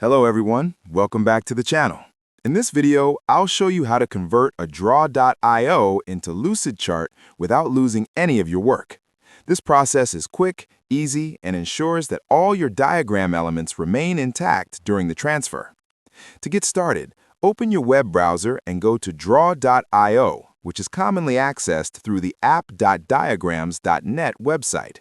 Hello everyone, welcome back to the channel. In this video, I'll show you how to convert a Draw.io into Lucidchart without losing any of your work. This process is quick, easy, and ensures that all your diagram elements remain intact during the transfer. To get started, open your web browser and go to Draw.io, which is commonly accessed through the app.diagrams.net website.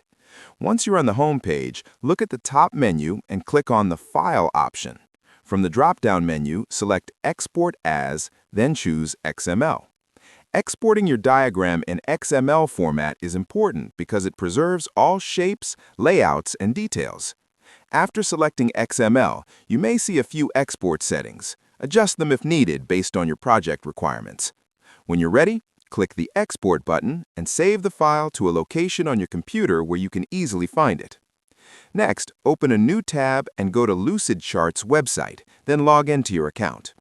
Once you're on the home page, look at the top menu and click on the File option. From the drop-down menu, select Export As, then choose XML. Exporting your diagram in XML format is important because it preserves all shapes, layouts, and details. After selecting XML, you may see a few export settings. Adjust them if needed based on your project requirements. When you're ready, click the Export button and save the file to a location on your computer where you can easily find it. Next, open a new tab and go to Lucidchart's website, then log into your account.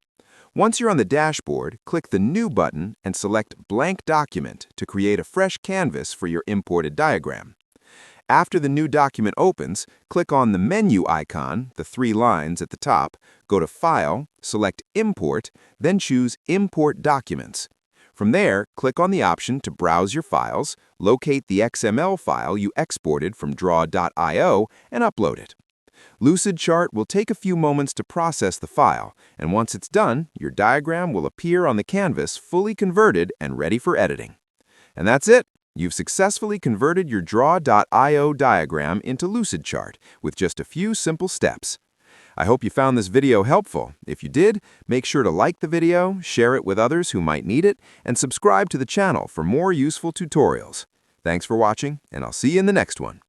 Once you're on the dashboard, click the New button and select Blank Document to create a fresh canvas for your imported diagram. After the new document opens, click on the menu icon, the three lines at the top, go to File, select Import, then choose Import Documents. From there, click on the option to browse your files, locate the XML file you exported from Draw.io, and upload it. Lucidchart will take a few moments to process the file, and once it's done, your diagram will appear on the canvas fully converted and ready for editing. And that's it! You've successfully converted your Draw.io diagram into Lucidchart with just a few simple steps. I hope you found this video helpful. If you did, make sure to like the video, share it with others who might need it, and subscribe to the channel for more useful tutorials. Thanks for watching, and I'll see you in the next one.